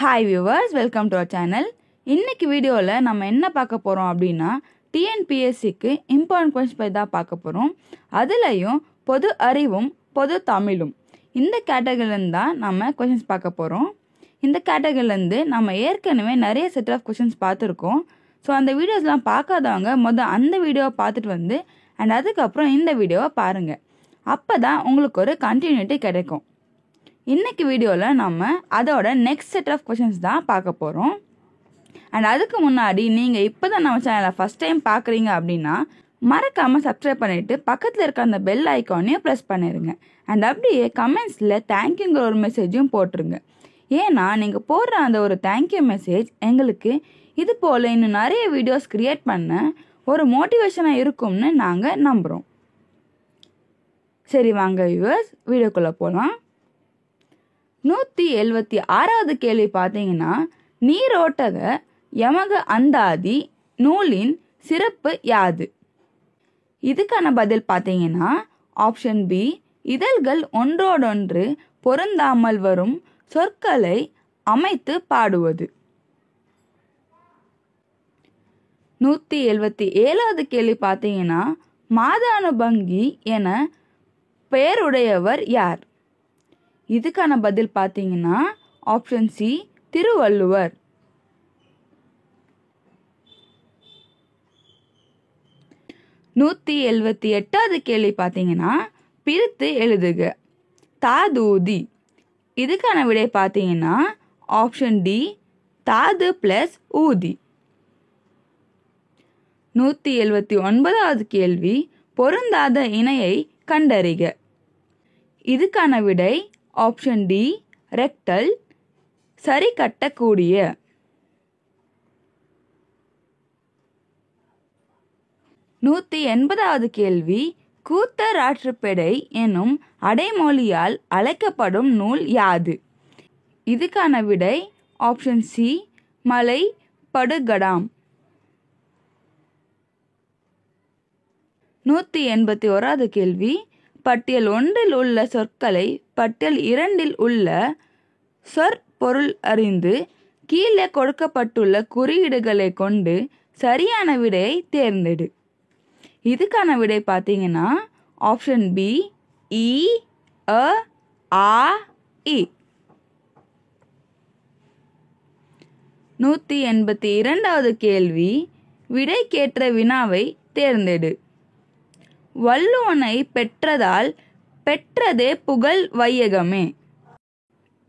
Hi viewers, welcome to our channel. இன்னைக்கு வீடியோவில் நம்ம என்ன பார்க்க போகிறோம் அப்படின்னா டிஎன்பிஎஸ்சிக்கு இம்பார்ட்டன்ட் கொஸ்டின்ஸ் பற்றி தான் பார்க்க போகிறோம். அதுலேயும் பொது அறிவும் பொது தமிழும் இந்த கேட்டகரியிலேருந்து தான் நம்ம கொஸ்டின்ஸ் பார்க்க போகிறோம். இந்த கேட்டகரியிலேருந்து நம்ம ஏற்கனவே நிறைய செட் ஆஃப் கொஸ்டின்ஸ் பார்த்துருக்கோம். ஸோ அந்த வீடியோஸ்லாம் பார்க்காதவங்க அந்த வீடியோவை பார்த்துட்டு வந்து அண்ட் அதுக்கப்புறம் இந்த வீடியோவை பாருங்கள். அப்போ தான் உங்களுக்கு ஒரு கண்டினியூட்டி கிடைக்கும். இன்றைக்கி வீடியோவில் நம்ம அதோட நெக்ஸ்ட் செட் ஆஃப் கொஷின்ஸ் தான் பார்க்க போகிறோம். அண்ட் அதுக்கு முன்னாடி நீங்கள் இப்போ தான் நம்ம சேனலை ஃபஸ்ட் டைம் பார்க்குறீங்க அப்படின்னா மறக்காமல் சப்ஸ்கிரைப் பண்ணிவிட்டு பக்கத்தில் இருக்க அந்த பெல் ஐக்கானையும் ப்ரெஸ் பண்ணிடுங்க. அண்ட் அப்படியே கமெண்ட்ஸில் தேங்க்யூங்கிற ஒரு மெசேஜும் போட்டுருங்க. ஏன்னா நீங்கள் போடுற அந்த ஒரு தேங்க்யூ மெசேஜ் எங்களுக்கு இது போல் இன்னும் நிறைய வீடியோஸ் க்ரியேட் பண்ண ஒரு மோட்டிவேஷனாக இருக்கும்னு நாங்கள் நம்புகிறோம். சரி வாங்க வியூவர்ஸ், வீடியோக்குள்ளே போகலாம். 176வது கேள்வி பார்த்தீங்கன்னா, நீரோட்டக யமக அந்தாதி நூலின் சிறப்பு யாது? இதுக்கான பதில் பார்த்தீங்கன்னா ஆப்ஷன் பி, இதழ்கள் ஒன்றோடொன்று பொருந்தாமல் வரும் சொற்களை அமைத்து பாடுவது. 177வது கேள்வி பார்த்தீங்கன்னா, மாதானுபங்கி என பெயருடையவர் யார்? இதுக்கான பதில் பார்த்தீங்கன்னா ஆப்ஷன் சி, திருவள்ளுவர். 178வது கேள்வி பார்த்தீங்கன்னா, பிரித்து எழுதுக தாதூதி. இதுக்கான விடை பார்த்தீங்கன்னா ஆப்ஷன் டி, தாது பிளஸ் ஊதி. 179வது கேள்வி, பொருந்தாத இணையை கண்டறிக. இதுக்கான விடை ஆப்ஷன் டி, ரெக்டல், சரி கட்டக்கூடிய. 180வது கேள்வி, கூத்தராற்றுப்படை எனும் அடைமொழியால் அழைக்கப்படும் நூல் யாது? இதுக்கான விடை ஆப்ஷன் சி, மலை படுகடாம். 181வது கேள்வி, பட்டியல் 1 உள்ள சொற்களை பட்டியல் 2 உள்ள சொற்பொருள் அறிந்து கீழே கொடுக்கப்பட்டுள்ள குறியீடுகளை கொண்டு சரியான விடையை தேர்ந்தெடு. இதுக்கான விடை பார்த்தீங்கன்னா ஆப்ஷன் பி, இ, அ, ஆ, இ. 182வது கேள்வி, விடைக்கேற்ற வினாவை தேர்ந்தெடு. வள்ளுவனை பெற்றதால் பெற்றதே புகழ் வையகமே.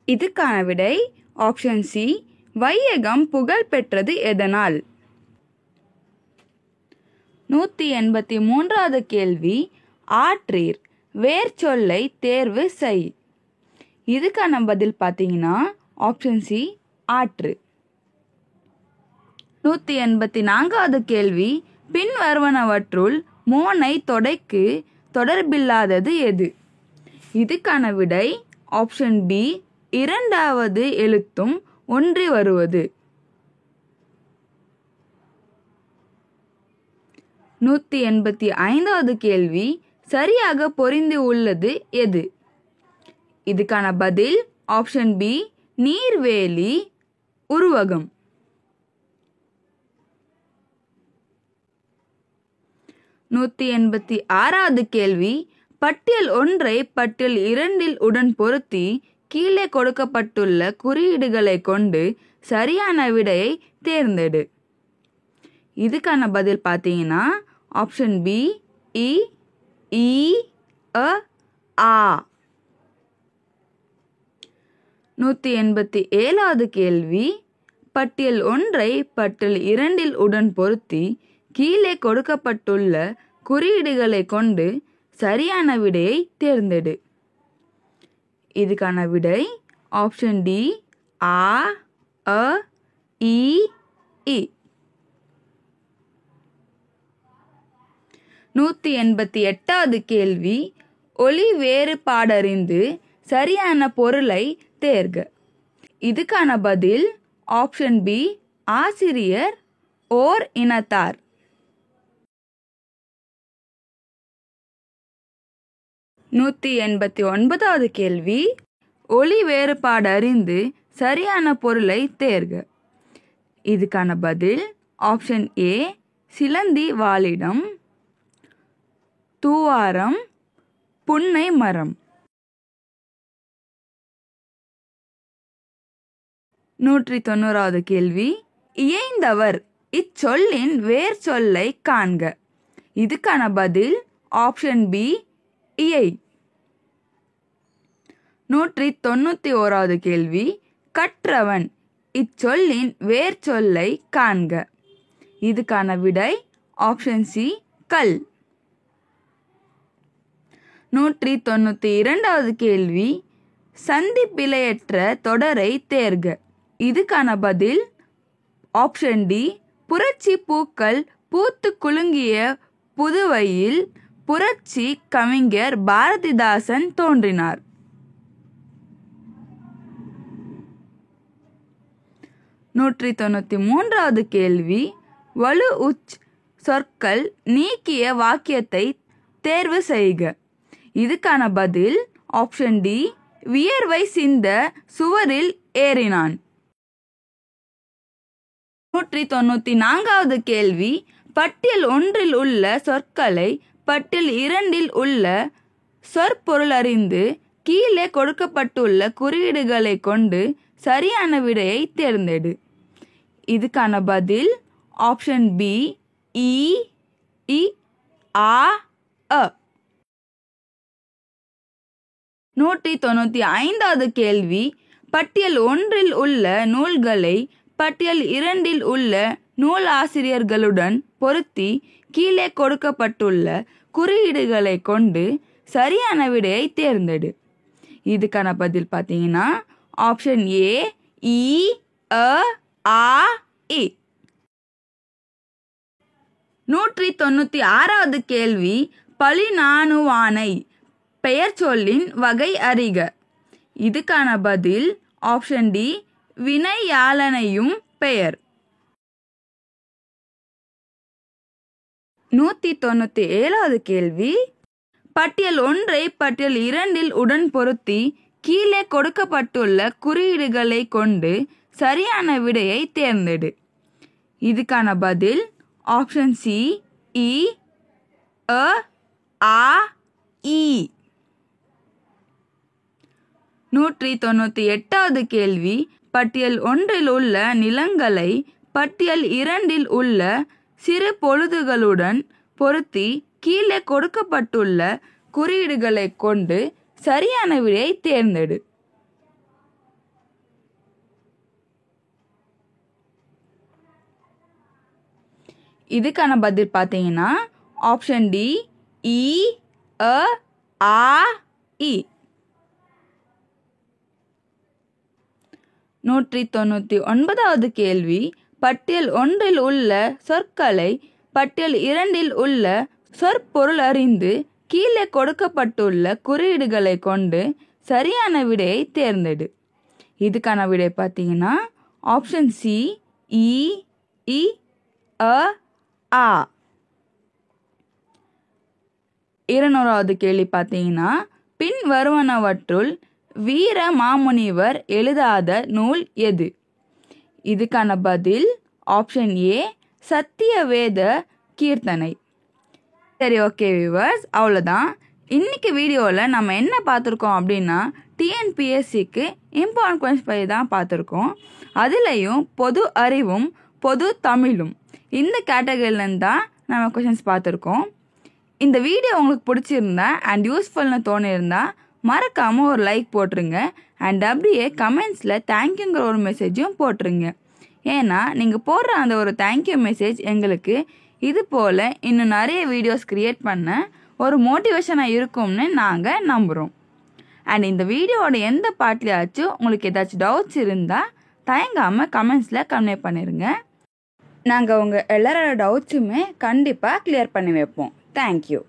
இதுக்கான விடை ஆப்ஷன் சி, வையகம் புகழ் பெற்றது எதனால்? 183வது கேள்வி, ஆற்றீர் வேர் சொல்லை தேர்வு செய். இதுக்கான பதில் பார்த்தீங்கன்னா ஆப்ஷன் சி, ஆற்று. 184வது கேள்வி, பின் வருவனவற்றுள் மோனை தொடைக்கு தொடர்பில்லாதது எது? இதுக்கான விடை ஆப்ஷன் பி, இரண்டாவது எழுத்தும் ஒன்றி வருவது. 185வது கேள்வி, சரியாக பொருந்தி உள்ளது எது? இதுக்கான பதில் ஆப்ஷன் பி, நீர்வேலி உருவகம். 186வது கேள்வி, பட்டியல் 1 பட்டியல் 2 உடன் பொருத்தி கீழே கொடுக்கப்பட்டுள்ள குறியீடுகளை கொண்டு சரியான விடையை தேர்ந்தெடு. இதுக்கான பதில் பார்த்தீங்கன்னா ஆப்ஷன் பி, இ, ஈ, அ, ஆ. 187வது கேள்வி, பட்டியல் 1 பட்டியல் 2 உடன் பொருத்தி கீழே கொடுக்கப்பட்டுள்ள குறியீடுகளை கொண்டு சரியான விடையை தேர்ந்தெடு. இதுக்கான விடை ஆப்ஷன் டி, ஆ, அ, இ, இ. 188வது கேள்வி, ஒலி வேறுபாடறிந்து சரியான பொருளை தேர்க. இதுக்கான பதில் ஆப்ஷன் பி, ஆசிரியர் ஓர் இனத்தார். 189வது கேள்வி, ஒலி வேறுபாடு அறிந்து சரியான பொருளை தேர்க. இதுக்கான பதில் ஆப்ஷன் ஏ சிலந்தி வாழிடம், தூவாரம், புன்னை மரம். 190வது கேள்வி, இயைந்தவர் இச்சொல்லின் வேர் சொல்லை காண்க. இதுக்கான பதில் ஆப்ஷன் பி இயை. 191வது கேள்வி, கற்றவன் இச்சொல்லின் வேர் சொல்லை காண்க. இதுக்கான விடை ஆப்ஷன் சி கல். 192வது கேள்வி, சந்தி பிழையற்ற தொடரை தேர்க. இதுக்கான பதில் ஆப்ஷன் டி புரட்சி பூக்கள் பூத்து குலுங்கிய புதுவையில் புரட்சி கவிஞர் பாரதிதாசன் தோன்றினார். 193வது கேள்வி, வலு உச் சொற்கள் நீக்கிய வாக்கியத்தை தேர்வு செய்க. இதுக்கான பதில் ஆப்ஷன் டி வியர்வை சிந்த சுவரில் ஏறினான். 194வது கேள்வி, பட்டியல் 1 உள்ள சொற்களை பட்டியல் 2 உள்ள சொற்பொருளறிந்து கீழே கொடுக்கப்பட்டுள்ள குறியீடுகளை கொண்டு சரியான விடையை தேர்ந்தெடு. இதுக்கான பதில் ஆப்ஷன் பி இ இ ஆ அ. 195வது கேள்வி, பட்டியல் 1 உள்ள நூல்களை பட்டியல் 2 உள்ள நூலாசிரியர்களுடன் பொருத்தி கீழே கொடுக்கப்பட்டுள்ள குறியீடுகளை கொண்டு சரியான விடையை தேர்ந்தெடு. இதுக்கான பதில் பார்த்தீங்கன்னா ஆப்ஷன் ஏ இ அ ஆ இ. 196வது கேள்வி, பழிநாணுவானை பெயர் சொல்லின் வகை அறிக. இதுக்கான பதில் ஆப்ஷன் டி வினையாளனையும் பெயர். 197வது கேள்வி, பட்டியல் 1 பட்டியல் 2 உடன் பொருத்தி கீழே கொடுக்கப்பட்டுள்ள குறியீடுகளை கொண்டு சரியான விடையை தேர்ந்தெடு. இதுக்கான பதில் ஆப்ஷன் சி இ அ ஆ இ. 198வது கேள்வி, பட்டியல் 1 உள்ள நிலங்களை பட்டியல் 2 உள்ள சிறு பொழுதுகளுடன் பொருத்தி கீழே கொடுக்கப்பட்டுள்ள குறியீடுகளை கொண்டு சரியான விடையை தேர்ந்தெடு. இதுக்கான பதில் பார்த்தீங்கன்னா ஆப்ஷன் டி இ அ ஆ இ. 199வது கேள்வி, பட்டியல் 1 உள்ள சொற்களை பட்டியல் 2 உள்ள சொற்பொருள் அறிந்து கீழே கொடுக்கப்பட்டுள்ள குறியீடுகளை கொண்டு சரியான விடையை தேர்ந்தெடு. இதுக்கான விடை பார்த்தீங்கன்னா ஆப்ஷன் சி இ இ அ ஆ. 200வது கேள்வி பார்த்தீங்கன்னா, பின் வருவனவற்றுள் வீர மாமுனிவர் எழுதாத நூல் எது? இதுக்கான பதில் ஆப்ஷன் ஏ சத்தியவேத கீர்த்தனை. சரி, ஓகே வியூவர்ஸ், அவ்வளோதான். இன்னைக்கு வீடியோவில் நம்ம என்ன பார்த்துருக்கோம் அப்படின்னா டிஎன்பிஎஸ்சிக்கு இம்பார்ட்டன்ட் கொஸ்டின்ஸ் பற்றி தான் பார்த்துருக்கோம். அதுலேயும் பொது அறிவும் பொது தமிழும் இந்த கேட்டகரியிலேருந்து தான் நம்ம கொஷின்ஸ் பார்த்துருக்கோம். இந்த வீடியோ உங்களுக்கு பிடிச்சிருந்தா அண்ட் யூஸ்ஃபுல்னு தோணியிருந்தா மறக்காமல் ஒரு லைக் போட்டுருங்க. அண்ட் அப்படியே கமெண்ட்ஸில் தேங்க்யூங்கிற ஒரு மெசேஜும் போட்டுருங்க. ஏன்னா நீங்கள் போடுற அந்த ஒரு தேங்க்யூ மெசேஜ் எங்களுக்கு இது போல் இன்னும் நிறைய வீடியோஸ் க்ரியேட் பண்ண ஒரு மோட்டிவேஷனாக இருக்கும்னு நாங்கள் நம்புகிறோம். அண்ட் இந்த வீடியோட எந்த பார்ட்லையாச்சும் உங்களுக்கு ஏதாச்சும் டவுட்ஸ் இருந்தால் தயங்காமல் கமெண்ட்ஸில் கன்வே பண்ணிடுங்க. நாங்கள் உங்கள் எல்லாரோட டவுட்ஸுமே கண்டிப்பாக கிளியர் பண்ணி வைப்போம். தேங்க்யூ.